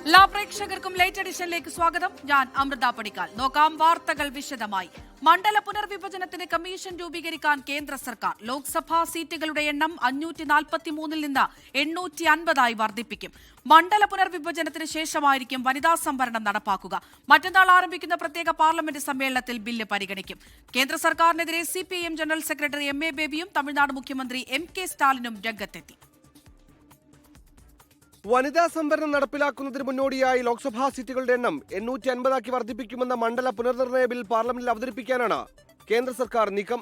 എല്ലാ പ്രേക്ഷകർക്കും ലേറ്റ് എഡിഷനിലേക്ക് സ്വാഗതം. ഞാൻ അമൃത പടിക്കാൽ. നോക്കാം വാർത്തകൾ വിശദമായി. മണ്ഡല പുനർവിഭജനത്തിന് കമ്മീഷൻ രൂപീകരിക്കാൻ കേന്ദ്ര സർക്കാർ. ലോക്സഭാ സീറ്റുകളുടെ എണ്ണം 543-ൽ നിന്ന് 850 വർദ്ധിപ്പിക്കും. മണ്ഡല പുനർവിഭജനത്തിന് ശേഷമായിരിക്കും വനിതാ സംവരണം നടപ്പാക്കുക. മറ്റന്നാൾ ആരംഭിക്കുന്ന പ്രത്യേക പാർലമെന്റ് സമ്മേളനത്തിൽ ബില്ല് പരിഗണിക്കും. കേന്ദ്ര സർക്കാരിനെതിരെ CPIM ജനറൽ സെക്രട്ടറി MA ബേബിയും തമിഴ്നാട് മുഖ്യമന്ത്രി MK സ്റ്റാലിനും രംഗത്തെത്തി. വനിതാ സംവരണം നടപ്പിലാക്കുന്നതിന് മുന്നോടിയായി ലോക്സഭാ സീറ്റുകളുടെ എണ്ണം 850 വർദ്ധിപ്പിക്കുമെന്ന മണ്ഡല പുനർനിർണയ ബിൽ പാർലമെന്റിൽ അവതരിപ്പിക്കാനാണ് കേന്ദ്ര സർക്കാർ നീക്കം.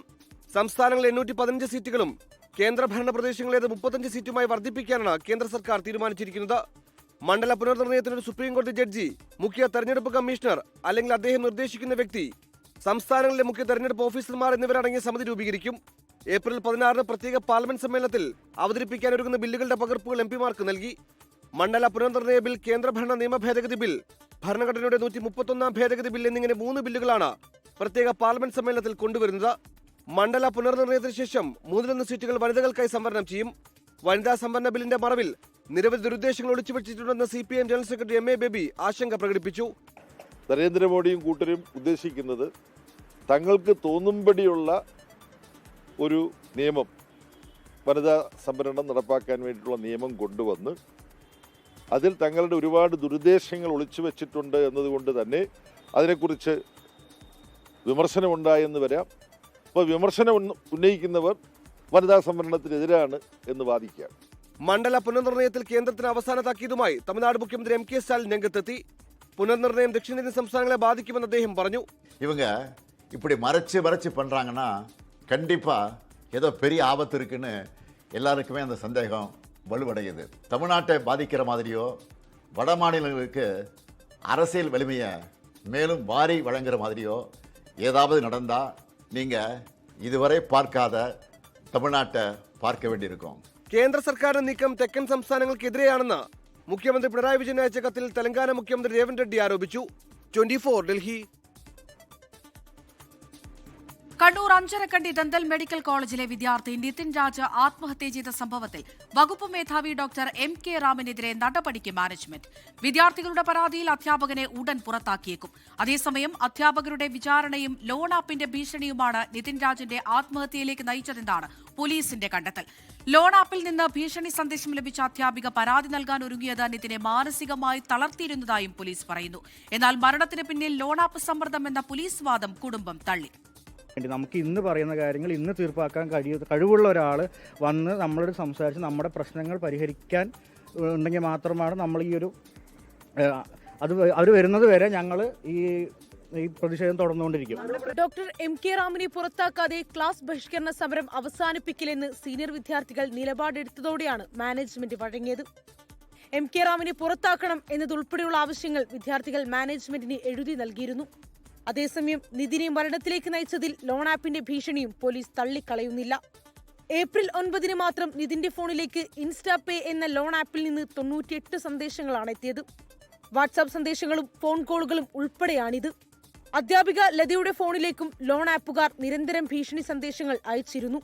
സംസ്ഥാനങ്ങളിൽ 815 സീറ്റുകളും കേന്ദ്രഭരണ പ്രദേശങ്ങളേത് 35 സീറ്റുമായി വർദ്ധിപ്പിക്കാനാണ് കേന്ദ്ര സർക്കാർ തീരുമാനിച്ചിരിക്കുന്നത്. മണ്ഡല പുനർനിർണയത്തിനൊരു സുപ്രീം കോടതി ജഡ്ജി, മുഖ്യ തെരഞ്ഞെടുപ്പ് കമ്മീഷണർ അല്ലെങ്കിൽ അദ്ദേഹം നിർദ്ദേശിക്കുന്ന വ്യക്തി, സംസ്ഥാനങ്ങളിലെ മുഖ്യ തെരഞ്ഞെടുപ്പ് ഓഫീസർമാർ എന്നിവരടങ്ങിയ സമിതി രൂപീകരിക്കും. ഏപ്രിൽ 16 പ്രത്യേക പാർലമെന്റ് സമ്മേളനത്തിൽ അവതരിപ്പിക്കാനൊരുങ്ങുന്ന ബില്ലുകളുടെ പകർപ്പുകൾ MP-മാർക്ക് നൽകി. മണ്ഡല പുനർനിർണയ ബിൽ, കേന്ദ്രഭരണ നിയമ ഭേദഗതി ബിൽ, ഭരണഘടനയുടെ 131 ഭേദഗതി ബിൽ എന്നിങ്ങനെ 3 ബില്ലുകളാണ് പ്രത്യേക പാർലമെന്റ് സമ്മേളനത്തിൽ കൊണ്ടുവരുന്നത്. മണ്ഡല പുനർനിർണയത്തിന് ശേഷം 3-1 സീറ്റുകൾ വനിതകൾക്കായി സംവരണം ചെയ്യും. വനിതാ സംവരണ ബില്ലിന്റെ മറവിൽ നിരവധി ദുരുദ്ദേശങ്ങൾ ഒളിച്ചുവെച്ചിട്ടുണ്ടെന്ന് CPIM general secretary MA baby ആശങ്ക പ്രകടിപ്പിച്ചു. നരേന്ദ്രമോദിയും കൂട്ടരും ഉദ്ദേശിക്കുന്നത് തങ്ങൾക്ക് തോന്നുംപടിയുള്ള ഒരു നിയമം, വനിതാ സംവരണം നടപ്പാക്കാൻ വേണ്ടിയിട്ടുള്ള നിയമം കൊണ്ടുവന്ന് അതിൽ തങ്ങളുടെ ഒരുപാട് ദുരുദ്ദേശങ്ങൾ ഒളിച്ചു വെച്ചിട്ടുണ്ട് എന്നതുകൊണ്ട് തന്നെ അതിനെക്കുറിച്ച് വിമർശനമുണ്ടായെന്ന് വരാം. അപ്പോൾ വിമർശനം ഉന്നയിക്കുന്നവർ വനിതാ സംവരണത്തിനെതിരാണ് എന്ന് വാദിക്കാം. മണ്ഡല പുനർനിർണയത്തിൽ കേന്ദ്രത്തിന് അവസാന താക്കീതുമായി തമിഴ്നാട് മുഖ്യമന്ത്രി MK സ്റ്റാലിൻ രംഗത്തെത്തി. പുനർനിർണയം ദക്ഷിണേന്ത്യൻ സംസ്ഥാനങ്ങളെ ബാധിക്കുമെന്ന് അദ്ദേഹം പറഞ്ഞു. இவங்க இப்படி மறைச்சு பண்ணுறாங்கன்னா கண்டிப்பாக ஏதோ பெரிய ஆபத்து இருக்குன்னு எல்லாருக்குமே அந்த சந்தேகம் வலுவடையுது. தமிழ்நாட்டை பாதிக்கிற மாதிரியோ வட மாநிலங்களுக்கு அரசியல் வலிமையை மேலும் வாரி வழங்குற மாதிரியோ ஏதாவது நடந்தால் நீங்கள் இதுவரை பார்க்காத தமிழ்நாட்டை பார்க்க வேண்டியிருக்கும். കേന്ദ്ര സർക്കാരിന്റെ നീക്കം തെക്കൻ സംസ്ഥാനങ്ങൾക്കെതിരെയാണെന്ന് മുഖ്യമന്ത്രി പിണറായി വിജയൻ അയച്ച കത്തിൽ തെലങ്കാന മുഖ്യമന്ത്രി രേവന്ത് റെഡ്ഡി ആരോപിച്ചു. 24 ഡൽഹി. കണ്ണൂർ അഞ്ചരക്കണ്ടി ദന്തൽ മെഡിക്കൽ കോളേജിലെ വിദ്യാർത്ഥി നിതിൻ രാജ് ആത്മഹത്യ ചെയ്ത സംഭവത്തിൽ വകുപ്പ് മേധാവി ഡോക്ടർ MK റാമിനെതിരെ നടപടിക്ക് മാനേജ്മെന്റ്. വിദ്യാർത്ഥികളുടെ പരാതിയിൽ അധ്യാപകനെ ഉടൻ പുറത്താക്കിയേക്കും. അതേസമയം അധ്യാപകരുടെ വിചാരണയും ലോൺ ആപ്പിന്റെ ഭീഷണിയുമാണ് നിതിൻ രാജിന്റെ ആത്മഹത്യയിലേക്ക് നയിച്ചതെന്നാണ് പോലീസിന്റെ കണ്ടെത്തൽ. ലോൺ ആപ്പിൽ നിന്ന് ഭീഷണി സന്ദേശം ലഭിച്ച അധ്യാപിക പരാതി നൽകാൻ ഒരുങ്ങിയത് നിതിനെ മാനസികമായി തളർത്തിയിരുന്നതായും പോലീസ് പറയുന്നു. എന്നാൽ മരണത്തിന് പിന്നിൽ ലോൺ ആപ്പ് സമ്മർദ്ദം എന്ന പോലീസ് വാദം കുടുംബം തള്ളി. നമുക്ക് ഇന്ന് പറയുന്ന കാര്യങ്ങൾ ഇന്ന് തീർപ്പാക്കാൻ കഴിവുള്ള ഒരാൾ വന്ന് നമ്മളോട് സംസാരിച്ച് നമ്മുടെ പ്രശ്നങ്ങൾ പരിഹരിക്കാൻ ഉണ്ടെങ്കിൽ മാത്രമാണ് നമ്മൾ ഈ ഒരു അവർ വരുന്നത് വരെ ഞങ്ങൾ ഈ പ്രതിഷേധം തുടർന്നുകൊണ്ടിരിക്കും. ഡോക്ടർ MK റാമിനെ പുറത്താക്കാതെ ക്ലാസ് ബഹിഷ്കരണ സമരം അവസാനിപ്പിക്കില്ലെന്ന് സീനിയർ വിദ്യാർത്ഥികൾ നിലപാടെടുത്തതോടെയാണ് മാനേജ്മെന്റ് വഴങ്ങിയത്. MK റാമിനെ പുറത്താക്കണം എന്നതുൾപ്പെടെയുള്ള ആവശ്യങ്ങൾ വിദ്യാർത്ഥികൾ മാനേജ്മെന്റിന് എഴുതി നൽകിയിരുന്നു. അതേസമയം നിതിനെ മരണത്തിലേക്ക് നയിച്ചതിൽ ലോൺ ആപ്പിന്റെ ഭീഷണിയും പോലീസ് തള്ളിക്കളയുന്നില്ല. ഏപ്രിൽ 9 മാത്രം നിതിന്റെ ഫോണിലേക്ക് ഇൻസ്റ്റാപേ എന്ന ലോൺ ആപ്പിൽ നിന്ന് 98 സന്ദേശങ്ങളാണ് എത്തിയത്. വാട്സാപ്പ് സന്ദേശങ്ങളും ഫോൺ കോളുകളും ഉൾപ്പെടെയാണിത്. അധ്യാപിക ലതയുടെ ഫോണിലേക്കും ലോൺ ആപ്പുകാർ നിരന്തരം ഭീഷണി സന്ദേശങ്ങൾ അയച്ചിരുന്നു.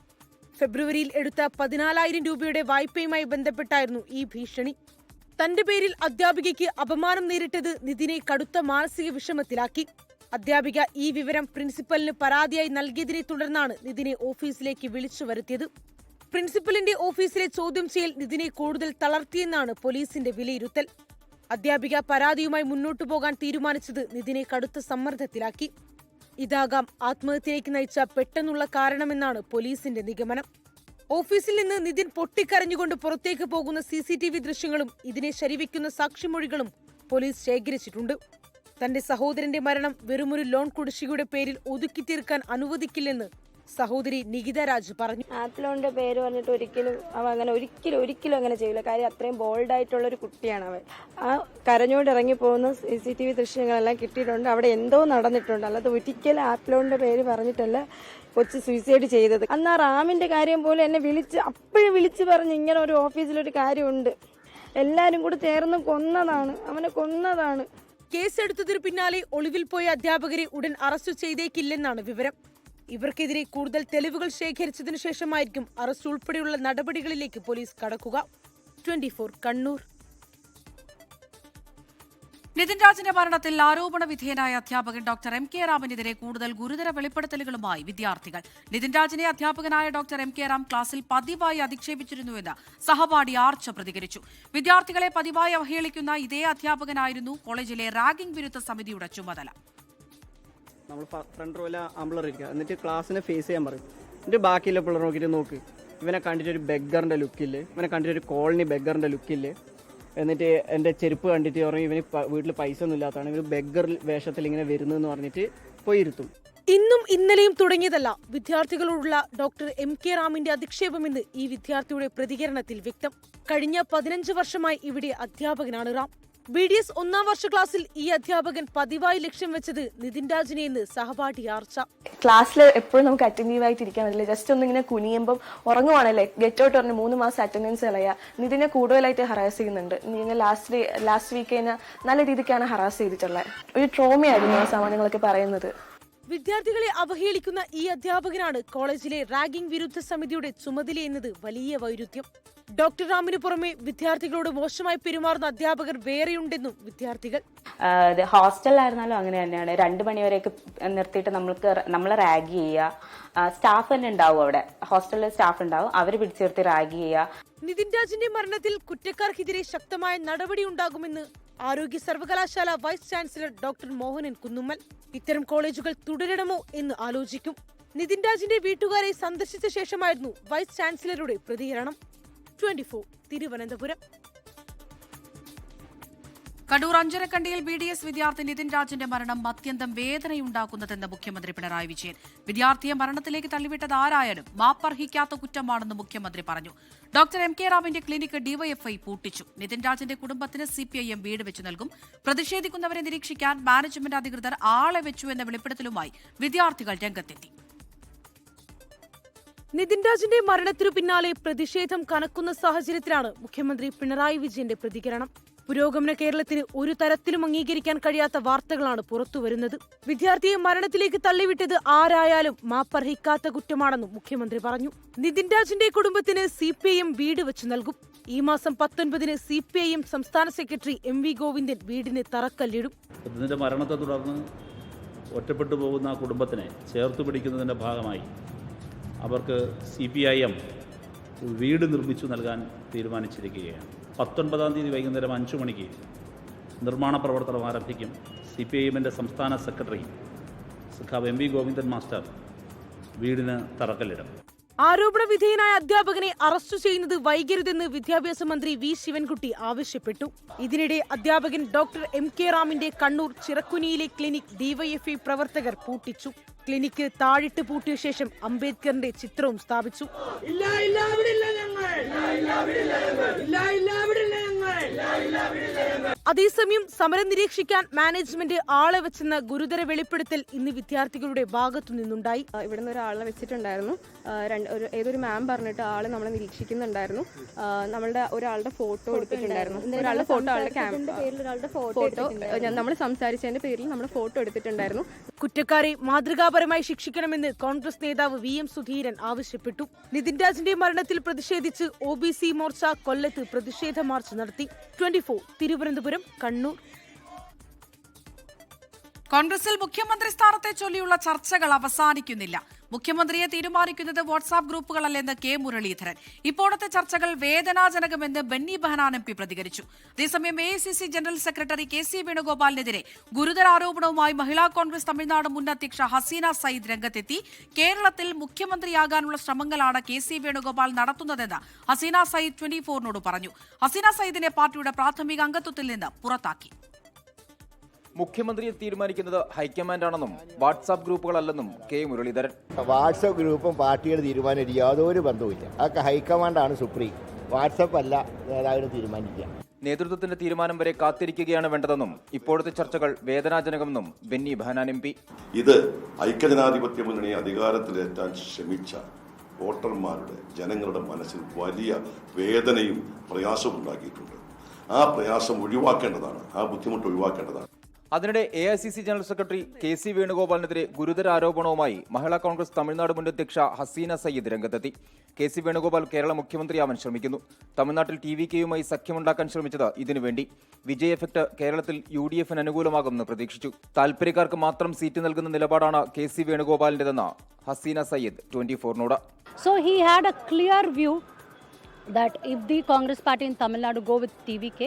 ഫെബ്രുവരിയിൽ എടുത്ത 14,000 രൂപയുടെ വായ്പയുമായി ബന്ധപ്പെട്ടായിരുന്നു ഈ ഭീഷണി. തന്റെ പേരിൽ അധ്യാപികയ്ക്ക് അപമാനം നേരിട്ടത് നിതിനെ കടുത്ത മാനസിക വിഷമത്തിലാക്കി. അധ്യാപിക ഈ വിവരം പ്രിൻസിപ്പലിന് പരാതിയായി നൽകിയതിനെ തുടർന്നാണ് നിതിനെ ഓഫീസിലേക്ക് വിളിച്ചു വരുത്തിയത്. പ്രിൻസിപ്പലിന്റെ ഓഫീസിലെ ചോദ്യം ചെയ്യൽ നിതിനെ കൂടുതൽ തളർത്തിയെന്നാണ് പോലീസിന്റെ വിലയിരുത്തൽ. അധ്യാപിക പരാതിയുമായി മുന്നോട്ടു പോകാൻ തീരുമാനിച്ചത് നിതിനെ കടുത്ത സമ്മർദ്ദത്തിലാക്കി. ഇതാകാം ആത്മഹത്യയിലേക്ക് നയിച്ച പെട്ടെന്നുള്ള കാരണമെന്നാണ് പോലീസിന്റെ നിഗമനം. ഓഫീസിൽ നിന്ന് നിതിൻ പൊട്ടിക്കരഞ്ഞുകൊണ്ട് പുറത്തേക്ക് പോകുന്ന CCTV ദൃശ്യങ്ങളും ഇതിനെ ശരിവയ്ക്കുന്ന സാക്ഷിമൊഴികളും പോലീസ് ശേഖരിച്ചിട്ടുണ്ട്. തന്റെ സഹോദരന്റെ മരണം വെറുമൊരു ലോൺ കുടിശ്ശികയുടെ പേരിൽ ഒതുക്കി തീർക്കാൻ അനുവദിക്കില്ലെന്ന് സഹോദരി നികിത രാജ് പറഞ്ഞു. ആപ്പ് ലോണിന്റെ പേര് പറഞ്ഞിട്ട് ഒരിക്കലും അങ്ങനെ ചെയ്യില്ല. കാര്യം അത്രയും ബോൾഡായിട്ടുള്ള ഒരു കുട്ടിയാണ് അവൻ. ആ കരഞ്ഞോണ്ട് ഇറങ്ങി പോകുന്ന CCTV ദൃശ്യങ്ങളെല്ലാം കിട്ടിയിട്ടുണ്ട്. അവിടെ എന്തോ നടന്നിട്ടുണ്ട്. അല്ലാതെ ഒരിക്കലും ആപ്പ് ലോണിന്റെ പേര് പറഞ്ഞിട്ടല്ല കൊച്ചു സൂയിസൈഡ് ചെയ്തത്. അന്ന് ആ റാമിന്റെ കാര്യം പോലെ എന്നെ വിളിച്ച് പറഞ്ഞ് ഇങ്ങനെ ഒരു ഓഫീസിലൊരു കാര്യമുണ്ട്, എല്ലാരും കൂടെ ചേർന്ന് അവനെ കൊന്നതാണ്. കേസെടുത്തതിനു പിന്നാലെ ഒളിവിൽ പോയ അധ്യാപകരെ ഉടൻ അറസ്റ്റ് ചെയ്തേക്കില്ലെന്നാണ് വിവരം. ഇവർക്കെതിരെ കൂടുതൽ തെളിവുകൾ ശേഖരിച്ചതിനു ശേഷമായിരിക്കും അറസ്റ്റ് ഉൾപ്പെടെയുള്ള നടപടികളിലേക്ക് പോലീസ് കടക്കുക. 24 കണ്ണൂർ. നിതിൻ രാജിന്റെ മരണത്തിൽ ആരോപണ വിധേയനായ അധ്യാപകൻ ഡോക്ടർ എം കെ റാമിനെതിരെ കൂടുതൽ ഗുരുതര വെളിപ്പെടുത്തലുകളുമായി വിദ്യാർത്ഥികൾ. നിതിൻ രാജിനെ അധ്യാപകനായ ഡോക്ടർ എം കെ റാം ക്ലാസിൽ പതിവായി അധിക്ഷേപിച്ചിരുന്നുവെന്ന് സഹപാഠി ആർച്ച പ്രതികരിച്ചു. വിദ്യാർത്ഥികളെ പതിവായി അവഹേളിക്കുന്ന ഇതേ അധ്യാപകനായിരുന്നു കോളേജിലെ റാഗിംഗ് വിരുദ്ധ സമിതിയുടെ ചുമതല. നമ്മൾ ഫ്രണ്ട് റോയിലെ ആമ്പിളർ ഇരിക്കുക, എന്നിട്ട് ക്ലാസ്സിനെ ഫേസ് ചെയ്യാൻ പറയും. എന്നിട്ട് ബാക്കിയുള്ള പിള്ളേർ നോക്കിയിട്ട് നോക്ക്, ഇവനെ കണ്ടിട്ടൊരു ബെഗറിൻ്റെ ലുക്കില്ല, ഇവനെ കണ്ടിട്ടൊരു കോളനി ബെഗറിൻ്റെ ലുക്കില്ല. എന്നിട്ട് എൻ്റെ ചെരുപ്പ് കണ്ടിട്ട് പറഞ്ഞു ഇവന് വീട്ടിൽ പൈസ ഒന്നും ഇല്ലാത്തതാണ്, ഇവർ ബെഗർ വേഷത്തിൽ ഇങ്ങനെ വരുന്നതെന്ന് പറഞ്ഞിട്ട് പോയിരുത്തും. ഇന്നും ഇന്നലെയും തുടങ്ങിയതല്ല വിദ്യാർത്ഥികളോടുള്ള ഡോക്ടർ എം കെ റാമിന്റെ അധിക്ഷേപമെന്ന് ഈ വിദ്യാർത്ഥിയുടെ പ്രതികരണത്തിൽ വ്യക്തം. കഴിഞ്ഞ 15 വർഷമായി ഇവിടെ അധ്യാപകനാണ് റാം. BDS 1ാം വർഷ ക്ലാസ്സിൽ ഈ അധ്യാപകൻ പതിവായി ലക്ഷ്യം വെച്ചത് നിതിൻ രാജിനെ എന്ന് സഹപാഠി ആർച്ച. ക്ലാസ്സിൽ എപ്പോഴും നമുക്ക് അറ്റൻറ്റീവ് ആയിട്ട് ഇരിക്കാൻ പറ്റില്ല. ജസ്റ്റ് ഒന്നിങ്ങനെ കുനിയുമ്പം ഉറങ്ങുവാണല്ലേ, ഗെറ്റ് ഔട്ട് പറഞ്ഞ് 3 മാസം അറ്റൻഡൻസ് കളയുക. നിതിനെ കൂടുതലായിട്ട് ഹറാസ് ചെയ്യുന്നുണ്ട്. നിങ്ങൾ ലാസ്റ്റ് വീക്ക് തന്നെ നല്ല രീതിക്കാണ് ഹറാസ് ചെയ്തിട്ടുള്ളത്. ഒരു ട്രോമയായിരുന്നു ആ സാമാന്യങ്ങളൊക്കെ പറയുന്നത്. വിദ്യാർത്ഥികളെ അവഹേളിക്കുന്ന ഈ അധ്യാപകനാണ് കോളേജിലെ റാഗിംഗ് വിരുദ്ധ സമിതിയുടെ ചുമതലയെന്നത് വലിയ വൈരുദ്ധ്യം. ഡോക്ടർ റാമിന് പുറമെ വിദ്യാർത്ഥികളോട് മോശമായി പെരുമാറുന്ന അധ്യാപകർ വേറെയുണ്ടെന്നും വിദ്യാർത്ഥികൾ. ഹോസ്റ്റലിലായിരുന്നാലും അങ്ങനെ തന്നെയാണ്. 2 മണിവരെയൊക്കെ നിർത്തിയിട്ട് നമ്മളെ റാഗ് ചെയ്യുക. സ്റ്റാഫ് തന്നെ ഉണ്ടാവും, അവിടെ ഹോസ്റ്റലിൽ സ്റ്റാഫ് ഉണ്ടാവും, അവർ പിടിച്ചെടുത്ത് റാഗ് ചെയ്യുക. നിതിൻ രാജിന്റെ മരണത്തിൽ കുറ്റക്കാർക്കെതിരെ ശക്തമായ നടപടി ഉണ്ടാകുമെന്ന് ആരോഗ്യ സർവകലാശാല vice chancellor doctor Mohanan Kunnummal. ഇത്തരം കോളേജുകൾ തുടരണമോ എന്ന് ആലോചിക്കും. നിതിൻ രാജിന്റെ വീട്ടുകാരെ സന്ദർശിച്ച ശേഷമായിരുന്നു വൈസ് ചാൻസലറുടെ പ്രതികരണം. 24 തിരുവനന്തപുരം. കണ്ണൂർ അഞ്ചരക്കണ്ടിയിൽ BDS വിദ്യാർത്ഥി നിതിൻ രാജിന്റെ മരണം അത്യന്തം വേദനയുണ്ടാക്കുന്നതെന്ന് മുഖ്യമന്ത്രി പിണറായി വിജയൻ. വിദ്യാർത്ഥിയെ മരണത്തിലേക്ക് തള്ളിവിട്ടത് ആരായാലും മാപ്പർഹിക്കാത്ത കുറ്റമാണെന്ന് മുഖ്യമന്ത്രി പറഞ്ഞു. ഡോക്ടർ എം കെ റാമിന്റെ ക്ലിനിക്ക് DYFI പൂട്ടിച്ചു. നിതിൻ രാജിന്റെ കുടുംബത്തിന് CPIM വീട് വെച്ചു നൽകും. പ്രതിഷേധിക്കുന്നവരെ നിരീക്ഷിക്കാൻ മാനേജ്മെന്റ് അധികൃതർ ആളെ വെച്ചു എന്ന വെളിപ്പെടുത്തലുമായി വിദ്യാർത്ഥികൾ രംഗത്തെത്തി. നിതിൻ രാജിന്റെ മരണത്തിനു പിന്നാലെ പ്രതിഷേധം കനക്കുന്ന സാഹചര്യത്തിലാണ് മുഖ്യമന്ത്രി പിണറായി വിജയന്റെ പ്രതികരണം. പുരോഗമന കേരളത്തിന് ഒരു തരത്തിലും അംഗീകരിക്കാൻ കഴിയാത്ത വാർത്തകളാണ് പുറത്തുവരുന്നത്. വിദ്യാർത്ഥിയെ മരണത്തിലേക്ക് തള്ളിവിട്ടത് ആരായാലും മാപ്പർഹിക്കാത്ത കുറ്റമാണെന്നും മുഖ്യമന്ത്രി പറഞ്ഞു. നിതിൻ രാജിന്റെ കുടുംബത്തിന് CPIM വീട് വെച്ചു നൽകും. ഈ മാസം 19-ന് CPIM സംസ്ഥാന സെക്രട്ടറി MV ഗോവിന്ദൻ വീടിന് തറക്കല്ലിടും. ഇതിന്റെ മരണത്തെ തുടർന്ന് ഒറ്റപ്പെട്ടു പോകുന്ന കുടുംബത്തിനെ ചേർത്ത് പിടിക്കുന്നതിന്റെ ഭാഗമായി അവർക്ക് CPIM വീട് നിർമ്മിച്ചു നൽകാൻ തീരുമാനിച്ചിരിക്കുകയാണ്. 19-ാം തീയതി വൈകുന്നേരം 5 മണിക്ക് നിർമ്മാണ പ്രവർത്തനം ആരംഭിക്കും. CPIMന്റെ സംസ്ഥാന സെക്രട്ടറി സഖാവ് MV ഗോവിന്ദൻ മാസ്റ്റർ വീടിന് തറക്കല്ലിടും. ആരോപണ വിധേയനായ അധ്യാപകനെ അറസ്റ്റ് ചെയ്യുന്നത് വൈകരുതെന്ന് വിദ്യാഭ്യാസ മന്ത്രി V ശിവൻകുട്ടി ആവശ്യപ്പെട്ടു. ഇതിനിടെ അധ്യാപകൻ ഡോക്ടർ എം കെ റാമിന്റെ കണ്ണൂർ ചിറക്കുനിയിലെ ക്ലിനിക് DYFI പ്രവർത്തകർ പൂട്ടിച്ചു. ക്ലിനിക്ക് താഴിട്ട് പൂട്ടിയ ശേഷം അംബേദ്കറിന്റെ ചിത്രവും സ്ഥാപിച്ചു. അതേസമയം സമരം നിരീക്ഷിക്കാൻ മാനേജ്മെന്റ് ആളെ വെച്ചെന്ന ഗുരുതര വെളിപ്പെടുത്തൽ ഇന്ന് വിദ്യാർത്ഥികളുടെ ഭാഗത്തു നിന്നുണ്ടായി. ഇവിടുന്ന് ഒരാളെ വെച്ചിട്ടുണ്ടായിരുന്നു. ഏതൊരു മാം പറഞ്ഞിട്ട് ആള് നമ്മളെ നിരീക്ഷിക്കുന്നുണ്ടായിരുന്നു. നമ്മളുടെ ഒരാളുടെ ഫോട്ടോ എടുത്തിട്ടുണ്ടായിരുന്നു. ഒരാളുടെ ഫോട്ടോ നമ്മൾ സംസാരിച്ചതിന്റെ പേരിൽ നമ്മൾ ഫോട്ടോ എടുത്തിട്ടുണ്ടായിരുന്നു. കുറ്റക്കാരെ മാതൃകാപരമായി ശിക്ഷിക്കണമെന്ന് കോൺഗ്രസ് നേതാവ് VM സുധീരൻ ആവശ്യപ്പെട്ടു. നിതിൻ രാജിന്റെ മരണത്തിൽ പ്രതിഷേധിച്ച് OBC മോർച്ച കൊല്ലത്ത് പ്രതിഷേധ മാർച്ച് നടത്തി. 24 തിരുവനന്തപുരം, കണ്ണൂർ. കോൺഗ്രസിൽ മുഖ്യമന്ത്രി സ്ഥാനത്തെ ചൊല്ലിയുള്ള ചർച്ചകൾ അവസാനിക്കുന്നില്ല. മുഖ്യമന്ത്രിയെ തീരുമാനിക്കുന്നത് വാട്സാപ്പ് ഗ്രൂപ്പുകളല്ലെന്ന് K മുരളീധരൻ. ഇപ്പോഴത്തെ ചർച്ചകൾ വേദനാജനകമെന്ന് ബെന്നി ബെഹനാൻ MP പ്രതികരിച്ചു. അതേസമയം AICC ജനറൽ സെക്രട്ടറി KC വേണുഗോപാലിനെതിരെ ഗുരുതര ആരോപണവുമായി മഹിളാ കോൺഗ്രസ് തമിഴ്നാട് മുൻ അധ്യക്ഷ ഹസീന സയ്യിദ് രംഗത്തെത്തി. കേരളത്തിൽ മുഖ്യമന്ത്രിയാകാനുള്ള ശ്രമങ്ങളാണ് KC വേണുഗോപാൽ നടത്തുന്നതെന്ന് ഹസീന സയ്യിദ് 24-നോട് പറഞ്ഞു. ഹസീന സയ്യിദിനെ പാർട്ടിയുടെ പ്രാഥമിക അംഗത്വത്തിൽ നിന്ന് പുറത്താക്കി. മുഖ്യമന്ത്രിയെ തീരുമാനിക്കുന്നത് ഹൈക്കമാൻഡാണെന്നും വാട്സാപ്പ് ഗ്രൂപ്പുകളല്ലെന്നും K മുരളീധരൻ. വാട്സാപ്പ് ഗ്രൂപ്പും പാർട്ടിയുടെ തീരുമാനം യാതൊരു ബന്ധവുമില്ല. അതൊക്കെ ഹൈക്കമാൻഡാണ് സുപ്രീം. വാട്സാപ്പ് അല്ല നേതാവിനെ തീരുമാനിക്കുക. നേതൃത്വത്തിന്റെ തീരുമാനം വരെ കാത്തിരിക്കുകയാണ് വേണ്ടതെന്നും ഇപ്പോഴത്തെ ചർച്ചകൾ വേദനാജനകമെന്നും ബെന്നി ബെഹനാൻ MP. ഇത് ഐക്യജനാധിപത്യ മുന്നണി അധികാരത്തിലേറ്റാൻ ശ്രമിച്ച വോട്ടർമാരുടെ ജനങ്ങളുടെ മനസ്സിൽ വലിയ വേദനയും പ്രയാസവും ഉണ്ടാക്കിയിട്ടുണ്ട്. ആ പ്രയാസം ഒഴിവാക്കേണ്ടതാണ്, ആ ബുദ്ധിമുട്ട് ഒഴിവാക്കേണ്ടതാണ്. അതിനിടെ AICC ജനറൽ സെക്രട്ടറി KC വേണുഗോപാലിനെതിരെ ഗുരുതര ആരോപണവുമായി മഹിളാ കോൺഗ്രസ് തമിഴ്നാട് മുൻ അധ്യക്ഷ ഹസീന സയ്യിദ് രംഗത്തെത്തി. KC വേണുഗോപാൽ കേരള മുഖ്യമന്ത്രിയാവാൻ ശ്രമിക്കുന്നു. തമിഴ്നാട്ടിൽ TVKയുമായി സഖ്യമുണ്ടാക്കാൻ ശ്രമിച്ചത് ഇതിനുവേണ്ടി. വിജയ് എഫക്ട് കേരളത്തിൽ UDFന് അനുകൂലമാകുമെന്ന് പ്രതീക്ഷിച്ചു. താൽപര്യക്കാർക്ക് മാത്രം സീറ്റ് നൽകുന്ന നിലപാടാണ് KC വേണുഗോപാലിന്റെതെന്ന് Hasina Sayyid 24നോട്. So he had a clear view that if the Congress party in Tamil Nadu go with TVK,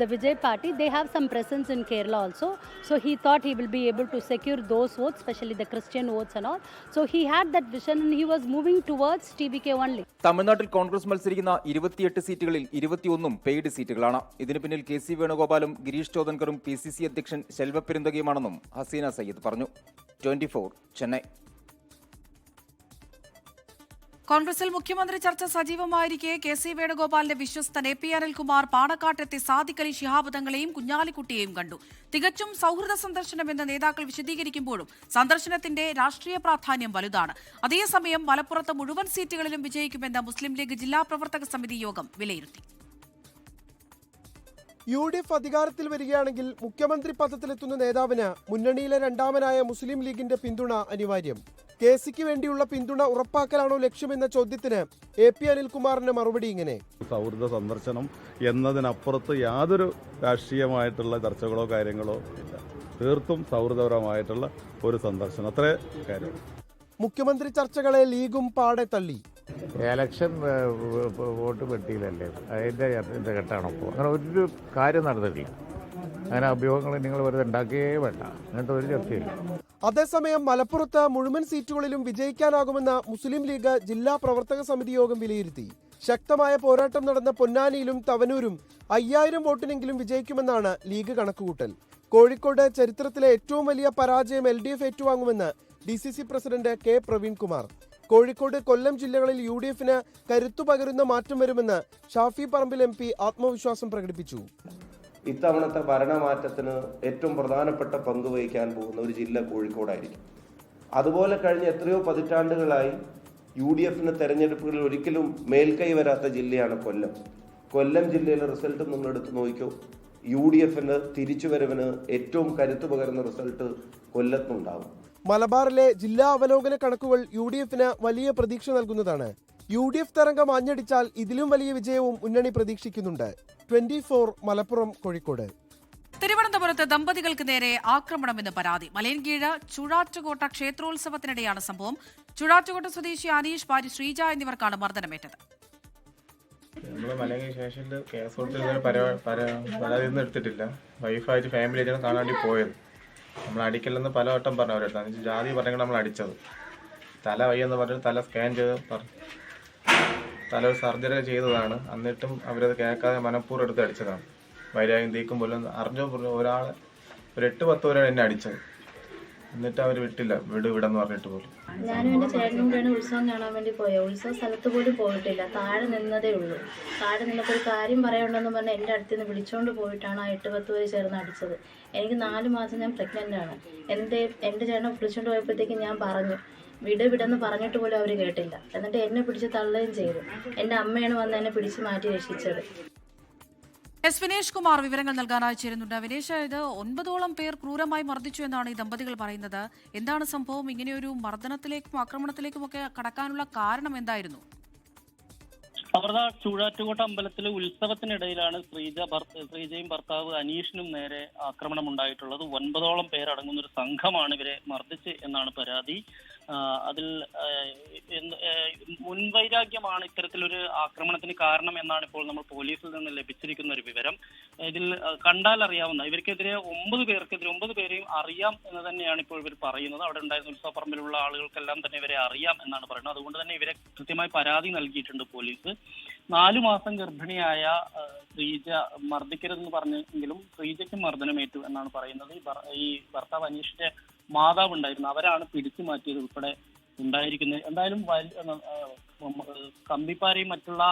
the Vijay party, they have some presence in Kerala also. So he thought he will be able to secure those votes, especially the Christian votes and all. So he had that vision and he was moving towards TVK only. തമിഴ്നാട്ടിൽ കോൺഗ്രസ് മത്സരിക്കുന്ന 28 സീറ്റുകളിൽ 21 paid സീറ്റുകളാണ്. ഇതിന് പിന്നിൽ KC വേണുഗോപാലും Girish ചോദൻകറും PCC അധ്യക്ഷൻ ശെൽവപ്പെരുന്തകയുമാണെന്നും ഹസീന സയ്യിദ് പറഞ്ഞു. 24 ചെന്നൈ. കോൺഗ്രസിൽ മുഖ്യമന്ത്രി ചർച്ച സജീവമായിരിക്കെ KC വേണുഗോപാലിന്റെ വിശ്വസ്തൻ AP അനിൽകുമാർ പാണക്കാട്ടെത്തി സാദിഖ് അലി ശിഹാബ് തങ്ങളെയും കുഞ്ഞാലിക്കുട്ടിയെയും കണ്ടു. തികച്ചും സൗഹൃദ സന്ദർശനമെന്ന് നേതാക്കൾ വിശദീകരിക്കുമ്പോഴും സന്ദർശനത്തിന്റെ രാഷ്ട്രീയ പ്രാധാന്യം വലുതാണ്. അതേസമയം മലപ്പുറത്ത് മുഴുവൻ സീറ്റുകളിലും വിജയിക്കുമെന്ന് മുസ്ലിം ലീഗ് ജില്ലാ പ്രവർത്തക സമിതി യോഗം വിലയിരുത്തി. UDF അധികാരത്തിൽ വരികയാണെങ്കിൽ മുഖ്യമന്ത്രി പദത്തിലെത്തുന്ന നേതാവിന് മുന്നണിയിലെ രണ്ടാമനായ മുസ്ലിം ലീഗിന്റെ പിന്തുണ അനിവാര്യം. KCക്ക് വേണ്ടിയുള്ള പിന്തുണ ഉറപ്പാക്കലാണോ ലക്ഷ്യമെന്ന ചോദ്യത്തിന് AP അനിൽകുമാറിന്റെ മറുപടി ഇങ്ങനെ: സൗഹൃദ സന്ദർശനം എന്നതിനപ്പുറത്ത് യാതൊരു രാഷ്ട്രീയമായിട്ടുള്ള ചർച്ചകളോ കാര്യങ്ങളോ ഇല്ല. തീർത്തും സൗഹൃദപരമായിട്ടുള്ള ഒരു സന്ദർശനം, അത്രേ കാര്യം. മുഖ്യമന്ത്രി ചർച്ചകളെ ലീഗും പാടെ തള്ളി. എലക്ഷൻ വോട്ട് പെട്ടിയിലല്ലേ, അതിൻ്റെ ഘട്ടമാണ്. അപ്പോൾ അങ്ങനെ ഒരു കാര്യം നടന്നിട്ടില്ല. അങ്ങനെ അഭ്യൂഹങ്ങൾ നിങ്ങൾ വെറുതെ ഉണ്ടാക്കുകയേ വേണ്ട. അങ്ങനത്തെ ഒരു ചർച്ചയില്ല. അതേസമയം മലപ്പുറത്ത് മുഴുവൻ സീറ്റുകളിലും വിജയിക്കാനാകുമെന്ന് മുസ്ലിം ലീഗ് ജില്ലാ പ്രവർത്തക സമിതി യോഗം വിലയിരുത്തി. ശക്തമായ പോരാട്ടം നടന്ന പൊന്നാനിയിലും തവനൂരും 5000 വോട്ടിനെങ്കിലും വിജയിക്കുമെന്നാണ് ലീഗ് കണക്കുകൂട്ടൽ. കോഴിക്കോട് ചരിത്രത്തിലെ ഏറ്റവും വലിയ പരാജയം LDF ഏറ്റുവാങ്ങുമെന്ന് DCC president K Praveenkumar. Kozhikode, Kollam ജില്ലകളിൽ UDFന് കരുത്തു പകരുന്ന മാറ്റം വരുമെന്ന് ഷാഫി പറമ്പിൽ MP ആത്മവിശ്വാസം പ്രകടിപ്പിച്ചു. ഇത്തവണത്തെ ഭരണമാറ്റത്തിന് ഏറ്റവും പ്രധാനപ്പെട്ട പങ്ക് വഹിക്കാൻ പോകുന്ന ഒരു ജില്ല കോഴിക്കോടായിരിക്കും. അതുപോലെ കഴിഞ്ഞ എത്രയോ പതിറ്റാണ്ടുകളായി UDFന് തെരഞ്ഞെടുപ്പുകളിൽ ഒരിക്കലും മേൽക്കൈ വരാത്ത ജില്ലയാണ് കൊല്ലം. കൊല്ലം ജില്ലയിലെ റിസൾട്ട് നിങ്ങൾ എടുത്ത് നോക്കിക്കോ. UDFന് തിരിച്ചുവരവിന് ഏറ്റവും കരുത്തു പകരുന്ന റിസൾട്ട് കൊല്ലത്തുണ്ടാവും. മലബാറിലെ ജില്ലാ അവലോകന കണക്കുകൾ UDFന് വലിയ പ്രതീക്ഷ നൽകുന്നതാണ്. UDF തരംഗം ആഞ്ഞടിച്ചാൽ ഇതിലും വലിയ വിജയവും മുന്നണി പ്രതീക്ഷിക്കുന്നുണ്ട്. 24 മലപ്പുറം, കോഴിക്കോട്. തിരുവനന്തപുരത്ത് ദമ്പതികൾക്ക് നേരെ ആക്രമണമെന്ന് പരാതി. മലയൻകീഴ് ചുഴാറ്റുകോട്ട ക്ഷേത്രോത്സവത്തിനിടെയാണ് സംഭവം. ചുഴാറ്റുകോട്ട സ്വദേശി അനീഷ്, ഭാര്യ ശ്രീജ എന്നിവർക്കാണ് മർദ്ദനമേറ്റത്. നമ്മൾ മലയൻകീഴ് സ്റ്റേഷനിൽ കേസ് കൊടുത്ത് പരാതിയൊന്നും എടുത്തിട്ടില്ല. വൈഫായിട്ട് ഫാമിലി ആയിട്ടാണ് കാണാൻ വേണ്ടി പോയത്. നമ്മൾ അടിക്കില്ലെന്ന് പലവട്ടം പറഞ്ഞു അവരെടുത്ത്. ജാതി പറഞ്ഞാൽ നമ്മൾ അടിച്ചത്. തല വയ്യെന്ന് പറഞ്ഞിട്ട് തല സ്കാൻ ചെയ്ത് തല സർജറി ചെയ്തതാണ്. എന്നിട്ടും അവരത് കേൾക്കാതെ മനഃപൂർവ്വം എടുത്ത് അടിച്ചതാണ്. വൈരാഗ്യം തീക്കും പോലും അറിഞ്ഞോ ഒരാളെ ഒരു 8-10 പേരാണ് എന്നെ അടിച്ചത്. എന്നിട്ട് അവർ വിട്ടില്ല, വിടെന്ന് പറഞ്ഞിട്ട് പോലും. ഞാനും എൻ്റെ ചേട്ടനും കൂടെയാണ് ഉത്സവം കാണാൻ വേണ്ടി പോയത്. ഉത്സവ സ്ഥലത്ത് പോലും പോയിട്ടില്ല, താഴെ നിന്നതേ ഉള്ളൂ. താഴെ നിന്നപ്പോൾ ഒരു കാര്യം പറയാനുണ്ടെന്ന് പറഞ്ഞാൽ എൻ്റെ അടുത്ത് നിന്ന് വിളിച്ചുകൊണ്ട് പോയിട്ടാണ് ആ 8-10 പേര് ചേർന്ന് അടിച്ചത്. എനിക്ക് 4 മാസം ഞാൻ പ്രഗ്നൻ്റ് ആണ്. എൻ്റെ ചേട്ടനെ വിളിച്ചുകൊണ്ട് പോയപ്പോഴത്തേക്ക് ഞാൻ പറഞ്ഞു വിടെന്ന് പറഞ്ഞിട്ട് പോലും അവർ കേട്ടില്ല. എന്നിട്ട് എന്നെ പിടിച്ച് തള്ളുകയും ചെയ്തു. എൻ്റെ അമ്മയാണ് വന്ന് എന്നെ പിടിച്ച് മാറ്റി രക്ഷിച്ചത്. S വിനേഷ് കുമാർ വിവരങ്ങൾ നൽകാനായി ചേരുന്നുണ്ട്. വിനേഷ്, ഇത് 9ഓളം പേർ ക്രൂരമായി മർദ്ദിച്ചു എന്നാണ് ഈ ദമ്പതികൾ പറയുന്നത്. എന്താണ് സംഭവം? ഇങ്ങനെയൊരു മർദ്ദനത്തിലേക്കും ആക്രമണത്തിലേക്കുമൊക്കെ കടക്കാനുള്ള കാരണം എന്തായിരുന്നു? അമൃത, ചൂഴാറ്റുകോട്ട അമ്പലത്തിലെ ഉത്സവത്തിനിടയിലാണ് ശ്രീജയും ഭർത്താവ് അനീഷിനും നേരെ ആക്രമണം ഉണ്ടായിട്ടുള്ളത്. 9ഓളം പേരടങ്ങുന്ന ഒരു സംഘമാണ് ഇവരെ മർദ്ദിച്ച് എന്നാണ് പരാതി. അതിൽ മുൻവൈരാഗ്യമാണ് ഇത്തരത്തിലൊരു ആക്രമണത്തിന് കാരണം എന്നാണ് ഇപ്പോൾ നമ്മൾ പോലീസിൽ നിന്ന് ലഭിച്ചിരിക്കുന്ന ഒരു വിവരം. ഇതിൽ കണ്ടാൽ അറിയാവുന്ന ഇവർക്കെതിരെ 9 പേരെയും അറിയാം എന്ന് തന്നെയാണ് ഇപ്പോൾ ഇവർ പറയുന്നത്. അവിടെ ഉണ്ടായിരുന്ന ഉത്സവപ്പറമ്പിലുള്ള ആളുകൾക്കെല്ലാം തന്നെ ഇവരെ അറിയാം എന്നാണ് പറയുന്നത്. അതുകൊണ്ട് തന്നെ ഇവരെ കൃത്യമായി പരാതി നൽകിയിട്ടുണ്ട് പോലീസ്. 4 മാസം ഗർഭിണിയായ ശ്രീജ മർദ്ദിക്കരുതെന്ന് പറഞ്ഞെങ്കിലും ശ്രീജയ്ക്ക് മർദ്ദനമേറ്റു എന്നാണ് പറയുന്നത്. ഈ ഭർത്താവ് അനീഷിന്റെ മാതാവ് ഉണ്ടായിരുന്നു, അവരാണ് പിടിച്ചു മാറ്റിയത് ഉൾപ്പെടെ ഉണ്ടായിരിക്കുന്നത്. എന്തായാലും കമ്പിപ്പാരയും മറ്റുള്ള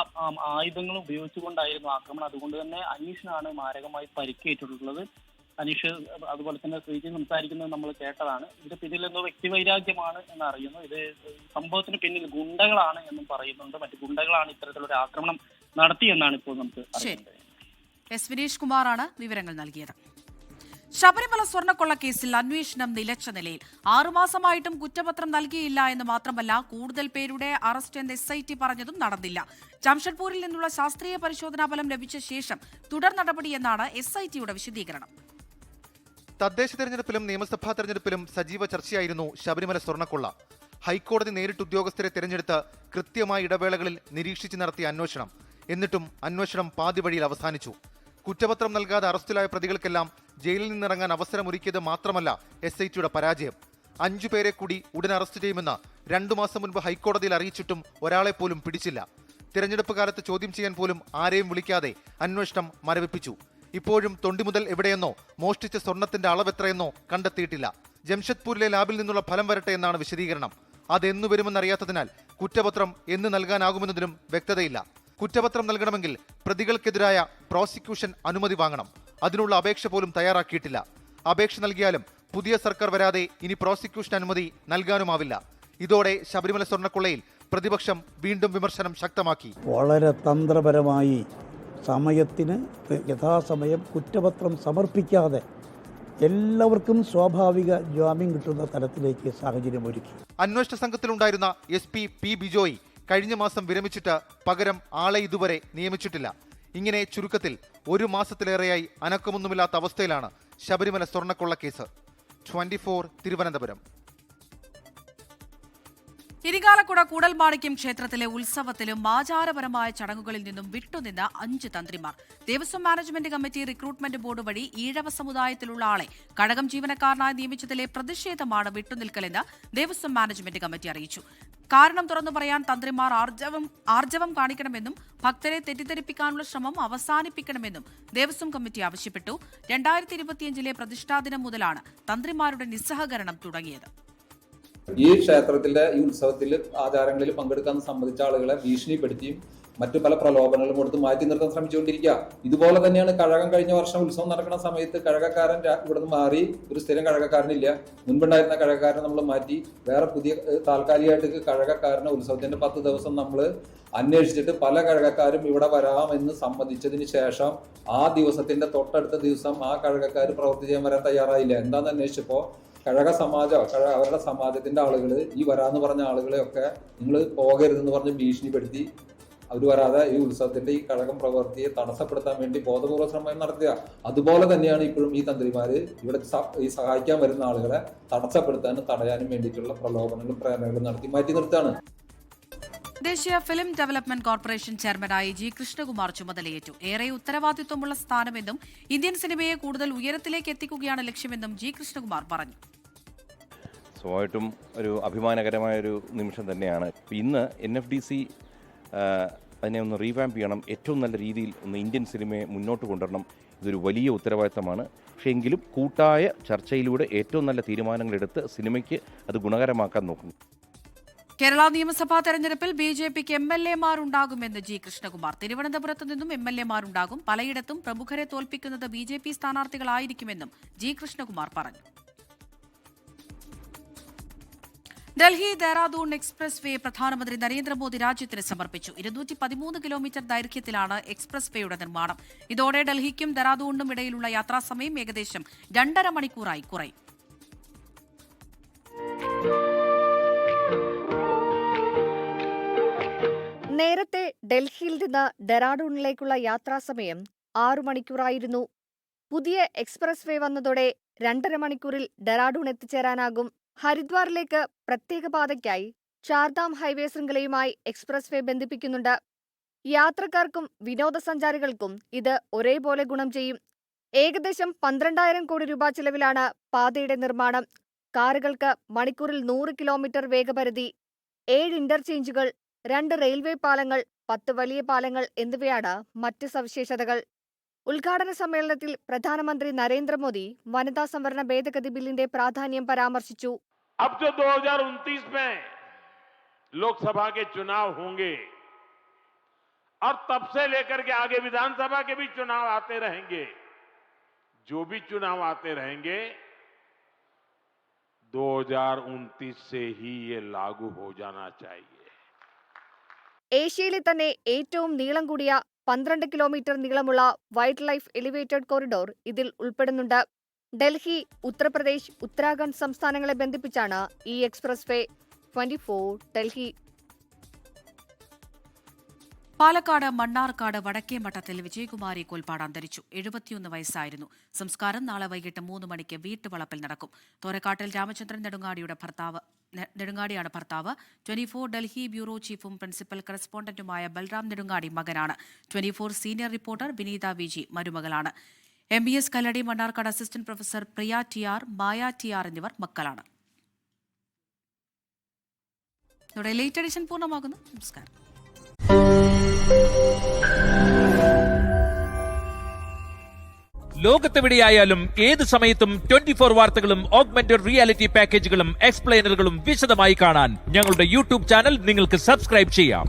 ആയുധങ്ങളും ഉപയോഗിച്ചുകൊണ്ടായിരുന്നു ആക്രമണം. അതുകൊണ്ട് തന്നെ അനീഷിനാണ് മാരകമായി പരിക്കേറ്റിട്ടുള്ളത്. അനീഷ് അതുപോലെ തന്നെ ശ്രീജി സംസാരിക്കുന്നത് നമ്മൾ കേട്ടതാണ്. ഇതിന്റെ പിന്നിൽ എന്തോ വ്യക്തിവൈരാഗ്യമാണ് എന്ന് അറിയുന്നു. ഇത് സംഭവത്തിന് പിന്നിൽ ഗുണ്ടകളാണ് എന്നും പറയുന്നുണ്ട്. മറ്റു ഗുണ്ടകളാണ് ഇത്തരത്തിലൊരു ആക്രമണം നടത്തിയെന്നാണ് ഇപ്പോൾ നമുക്ക് അറിയുന്നത്. S വിനേഷ് കുമാറാണ് വിവരങ്ങൾ നൽകിയത്. ശബരിമല സ്വർണ്ണക്കൊള്ളക്കേസിൽ അന്വേഷണം നിലച്ച നിലയിൽ 6 മാസമായിട്ടും കുറ്റപത്രം നൽകിയില്ല എന്ന് മാത്രമല്ല കൂടുതൽ പേരുടെ അറസ്റ്റ് എന്ന് SIT പറഞ്ഞതും നടന്നില്ല. ജംഷഡ്പൂരിൽ നിന്നുള്ള ശാസ്ത്രീയ പരിശോധനാ ഫലം ലഭിച്ച ശേഷം തുടർ നടപടിയെന്നാണ് SITയുടെ വിശദീകരണം. തദ്ദേശ തെരഞ്ഞെടുപ്പിലും നിയമസഭാ തെരഞ്ഞെടുപ്പിലും സജീവ ചർച്ചയായിരുന്നു ശബരിമല സ്വർണ്ണക്കൊള്ള. ഹൈക്കോടതി നേരിട്ട് ഉദ്യോഗസ്ഥരെ തെരഞ്ഞെടുത്ത് കൃത്യമായ ഇടവേളകളിൽ നിരീക്ഷിച്ച് നടത്തിയ അന്വേഷണം. എന്നിട്ടും അന്വേഷണം പാതി വഴിയിൽ അവസാനിച്ചു. കുറ്റപത്രം നൽകാതെ അറസ്റ്റിലായ പ്രതികൾക്കെല്ലാം ജയിലിൽ നിന്നിറങ്ങാൻ അവസരമൊരുക്കിയത് മാത്രമല്ല SITയുടെ പരാജയം. 5 പേരെ കൂടി ഉടൻ അറസ്റ്റ് ചെയ്യുമെന്ന് 2 മാസം മുൻപ് ഹൈക്കോടതിയിൽ അറിയിച്ചിട്ടും ഒരാളെ പോലും പിടിച്ചില്ല. തിരഞ്ഞെടുപ്പ് കാലത്ത് ചോദ്യം ചെയ്യാൻ പോലും ആരെയും വിളിക്കാതെ അന്വേഷണം മരവിപ്പിച്ചു. ഇപ്പോഴും തൊണ്ടി മുതൽ എവിടെയെന്നോ മോഷ്ടിച്ച സ്വർണത്തിന്റെ അളവെത്രയെന്നോ കണ്ടെത്തിയിട്ടില്ല. ജംഷഡ്പൂരിലെ ലാബിൽ നിന്നുള്ള ഫലം വരട്ടെ എന്നാണ് വിശദീകരണം. അതെന്നു വരുമെന്നറിയാത്തതിനാൽ കുറ്റപത്രം എന്ന് നൽകാനാകുമെന്നതിനും വ്യക്തതയില്ല. കുറ്റപത്രം നൽകണമെങ്കിൽ പ്രതികൾക്കെതിരായ പ്രോസിക്യൂഷൻ അനുമതി വാങ്ങണം. അതിനുള്ള അപേക്ഷ പോലും തയ്യാറാക്കിയിട്ടില്ല. അപേക്ഷ നൽകിയാലും പുതിയ സർക്കാർ വരാതെ ഇനി പ്രോസിക്യൂഷൻ അനുമതി നൽകാനുമാവില്ല. ഇതോടെ ശബരിമല സ്വർണ്ണക്കൊള്ളയിൽ പ്രതിപക്ഷം വീണ്ടും വിമർശനം ശക്തമാക്കി. വളരെ തന്ത്രപരമായി സമയത്തിന് യഥാസമയം കുറ്റപത്രം സമർപ്പിക്കാതെ എല്ലാവർക്കും സ്വാഭാവിക ജാമ്യം കിട്ടുന്ന തരത്തിലേക്ക് സാഹചര്യം ഒരുക്കി. അന്വേഷണ സംഘത്തിലുണ്ടായിരുന്ന SP P ബിജോയ് കഴിഞ്ഞ മാസം വിരമിച്ചിട്ട് പകരം ആളെ ഇതുവരെ നിയമിച്ചിട്ടില്ല. ഇങ്ങനെ ചുരുക്കത്തിൽ 1 മാസത്തിലേറെയായി അനക്കമൊന്നുമില്ലാത്ത അവസ്ഥയിലാണ് ശബരിമല സ്വർണ്ണക്കൊള്ളക്കേസ്. 24 തിരുവനന്തപുരം. ഇരിങ്ങാലക്കുട കൂടൽമാണിക്യം ക്ഷേത്രത്തിലെ ഉത്സവത്തിലും ആചാരപരമായ ചടങ്ങുകളിൽ നിന്നും വിട്ടുനിന്ന 5 തന്ത്രിമാർ. Devaswom management committee recruitment board വഴി ഈഴവ സമുദായത്തിലുള്ള ആളെ കഴകം ജീവനക്കാരനായി നിയമിച്ചതിലെ പ്രതിഷേധമാണ് വിട്ടുനിൽക്കലെന്ന് ദേവസ്വം മാനേജ്മെന്റ് കമ്മിറ്റി അറിയിച്ചു. കാരണം തുറന്നു പറയാൻ തന്ത്രിമാർ ആർജവം കാണിക്കണമെന്നും ഭക്തരെ തെറ്റിദ്ധരിപ്പിക്കാനുള്ള ശ്രമം അവസാനിപ്പിക്കണമെന്നും ദേവസ്വം കമ്മിറ്റി ആവശ്യപ്പെട്ടു. 2025 പ്രതിഷ്ഠാദിനം മുതലാണ് തന്ത്രിമാരുടെ നിസ്സഹകരണം തുടങ്ങിയത്. ഈ ക്ഷേത്രത്തിലെ ഈ ഉത്സവത്തിൽ ആചാരങ്ങളിൽ പങ്കെടുക്കാൻ സംബന്ധിച്ച ആളുകളെ ഭീഷണിപ്പെടുത്തിയും മറ്റു പല പ്രലോഭനങ്ങളും കൊടുത്ത് മാറ്റി നിർത്താൻ ശ്രമിച്ചുകൊണ്ടിരിക്കുക. ഇതുപോലെ തന്നെയാണ് കഴകം കഴിഞ്ഞ വർഷം ഉത്സവം നടക്കുന്ന സമയത്ത് കഴകക്കാരൻ ഇവിടുന്ന് മാറി ഒരു സ്ഥിരം കഴകക്കാരനില്ല. മുൻപുണ്ടായിരുന്ന കഴകക്കാരനെ നമ്മൾ മാറ്റി വേറെ പുതിയ താൽക്കാലികമായിട്ട് കഴകക്കാരനെ ഉത്സവത്തിന്റെ 10 ദിവസം നമ്മൾ അന്വേഷിച്ചിട്ട് പല കഴകക്കാരും ഇവിടെ വരാമെന്ന് സമ്മതിച്ചതിന് ശേഷം ആ ദിവസത്തിന്റെ തൊട്ടടുത്ത ദിവസം ആ കഴകക്കാർ പ്രവൃത്തി ചെയ്യാൻ വരാൻ തയ്യാറായില്ല. എന്താണെന്ന് അന്വേഷിച്ചപ്പോൾ കഴക സമാജം അവരുടെ സമാജത്തിന്റെ ആളുകൾ ഈ വരാന്ന് പറഞ്ഞ ആളുകളെയൊക്കെ നിങ്ങൾ പോകരുതെന്ന് പറഞ്ഞ് ഭീഷണിപ്പെടുത്തി അവർ വരാതെ ഈ ഉത്സവത്തിന്റെ ഈ കഴകം പ്രവൃത്തിയെ തടസ്സപ്പെടുത്താൻ വേണ്ടി ബോധപൂർവ്വ ശ്രമം നടത്തുക. അതുപോലെ തന്നെയാണ് ഇപ്പോഴും ഈ തന്ത്രിമാര് ഇവിടെ ഈ സഹായിക്കാൻ വരുന്ന ആളുകളെ തടസ്സപ്പെടുത്താനും തടയാനും വേണ്ടിയിട്ടുള്ള പ്രലോഭനങ്ങളും പ്രേരണകളും നടത്തി മാറ്റി നിർത്തുകയാണ്. ദേശീയ ഫിലിം ഡെവലപ്മെന്റ് കോർപ്പറേഷൻ ചെയർമാനായി G. കൃഷ്ണകുമാർ ചുമതലയേറ്റു. ഏറെ ഉത്തരവാദിത്വമുള്ള സ്ഥാനമെന്നും ഇന്ത്യൻ സിനിമയെ കൂടുതൽ ഉയരത്തിലേക്ക് എത്തിക്കുകയാണ് ലക്ഷ്യമെന്നും G. കൃഷ്ണകുമാർ പറഞ്ഞു. സ്വാഭാവികമായിട്ടും ഒരു അഭിമാനകരമായൊരു നിമിഷം തന്നെയാണ്. ഇന്ന് NFDC അതിനെ ഒന്ന് റീവാമ്പ് ചെയ്യണം, ഏറ്റവും നല്ല രീതിയിൽ ഒന്ന് ഇന്ത്യൻ സിനിമയെ മുന്നോട്ട് കൊണ്ടുവരണം. ഇതൊരു വലിയ ഉത്തരവാദിത്തമാണ്. പക്ഷേ എങ്കിലും കൂട്ടായ ചർച്ചയിലൂടെ ഏറ്റവും നല്ല തീരുമാനങ്ങളെടുത്ത് സിനിമയ്ക്ക് അത് ഗുണകരമാക്കാൻ നോക്കുന്നു. കേരള നിയമസഭാ തെരഞ്ഞെടുപ്പിൽ BJPക്ക് MLA-മാരുണ്ടാകുമെന്ന് G. കൃഷ്ണകുമാർ. തിരുവനന്തപുരത്ത് നിന്നും MLA-മാരുണ്ടാകും. പലയിടത്തും പ്രമുഖരെ തോൽപ്പിക്കുന്നത് BJP സ്ഥാനാർത്ഥികളായിരിക്കുമെന്നും G. കൃഷ്ണകുമാർ പറഞ്ഞു. ഡൽഹി ദെഹ്റാദൂൺ എക്സ്പ്രസ് വേ പ്രധാനമന്ത്രി നരേന്ദ്രമോദി രാജ്യത്തിന് സമർപ്പിച്ചു. 213 കിലോമീറ്റർ ദൈർഘ്യത്തിലാണ് എക്സ്പ്രസ് വേയുടെ നിർമ്മാണം. ഇതോടെ ഡൽഹിക്കും ദെഹ്റാദൂണിനും ഇടയിലുള്ള യാത്രാസമയം ഏകദേശം 2.5 മണിക്കൂറായി കുറയും. നേരത്തെ ഡൽഹിയിൽ നിന്ന് ഡെറാഡൂണിലേക്കുള്ള യാത്രാസമയം 6 മണിക്കൂറായിരുന്നു. പുതിയ എക്സ്പ്രസ് വേ വന്നതോടെ 2.5 മണിക്കൂറിൽ ഡെറാഡൂൺ എത്തിച്ചേരാനാകും. ഹരിദ്വാറിലേക്ക് പ്രത്യേക പാതയ്ക്കായി ചാർധാം ഹൈവേ ശൃംഖലയുമായി എക്സ്പ്രസ് വേ ബന്ധിപ്പിക്കുന്നുണ്ട്. യാത്രക്കാർക്കും വിനോദസഞ്ചാരികൾക്കും ഇത് ഒരേപോലെ ഗുണം ചെയ്യും. ഏകദേശം 12,000 കോടി രൂപ ചെലവിലാണ് പാതയുടെ നിർമ്മാണം. കാറുകൾക്ക് മണിക്കൂറിൽ 100 കിലോമീറ്റർ വേഗപരിധി, 7 ഇന്റർചേഞ്ചുകൾ, 2 റെയിൽവേ പാലങ്ങൾ, 10 വലിയ പാലങ്ങൾ എന്നിവയാണ് മറ്റ് സവിശേഷതകൾ. ഉദ്ഘാടന സമ്മേളനത്തിൽ പ്രധാനമന്ത്രി നരേന്ദ്രമോദി വനിതാ സംവരണ ഭേദഗതി ബില്ലിന്റെ പ്രാധാന്യം പരാമർശിച്ചു. अब जो 2029 में लोकसभा के चुनाव होंगे और तब से लेकर के आगे विधानसभा के भी चुनाव आते रहेंगे, जो भी चुनाव आते रहेंगे 2029 से ही ये लागू हो जाना चाहिए. ഏഷ്യയിലെ തന്നെ ഏറ്റവും നീളം കൂടിയ 12 കിലോമീറ്റർ നീളമുള്ള വൈൽഡ് ലൈഫ് എലിവേറ്റഡ് കോറിഡോർ ഇതിൽ ഉൾപ്പെടുന്നുണ്ട്. ഡൽഹി, ഉത്തർപ്രദേശ്, ഉത്തരാഖണ്ഡ് സംസ്ഥാനങ്ങളെ ബന്ധിപ്പിച്ചാണ് ഈ എക്സ്പ്രസ് വേ. 24 ഡൽഹി. പാലക്കാട് മണ്ണാർക്കാട് വടക്കേമഠത്തിൽ വിജയകുമാരി കോൽപ്പാട് അന്തരിച്ചു. 71 വയസ്സായിരുന്നു. സംസ്കാരം നാളെ വൈകിട്ട് 3 മണിക്ക് വീട്ടുവളപ്പിൽ നടക്കും. തോരക്കാട്ടിൽ രാമചന്ദ്രൻ നെടുങ്ങാടിയാണ് ഭർത്താവ്. 24 ഡൽഹി ബ്യൂറോ ചീഫും പ്രിൻസിപ്പൽ കറസ്പോണ്ടന്റുമായ ബൽറാം നെടുങ്ങാടി മകനാണ്. 24 സീനിയർ റിപ്പോർട്ടർ വിനീത വിജി മരുമകളാണ്. MBS കല്ലടി മണ്ണാർക്കാട് അസിസ്റ്റന്റ് പ്രൊഫസർ പ്രിയ TR, മായ TR എന്നിവർ മക്കളാണ്. ഇതോടെ ലേറ്റ് എഡിഷൻ പൂർണ്ണമാകുന്നു. നമസ്കാരം. ലോകത്തെവിടെയായാലും ഏത് സമയത്തും 24 വാർത്തകളും ഓഗ്മെന്റഡ് റിയാലിറ്റി പാക്കേജുകളും എക്സ്പ്ലെയിനറുകളും വിശദമായി കാണാൻ ഞങ്ങളുടെ യൂട്യൂബ് ചാനൽ നിങ്ങൾക്ക് സബ്സ്ക്രൈബ് ചെയ്യാം.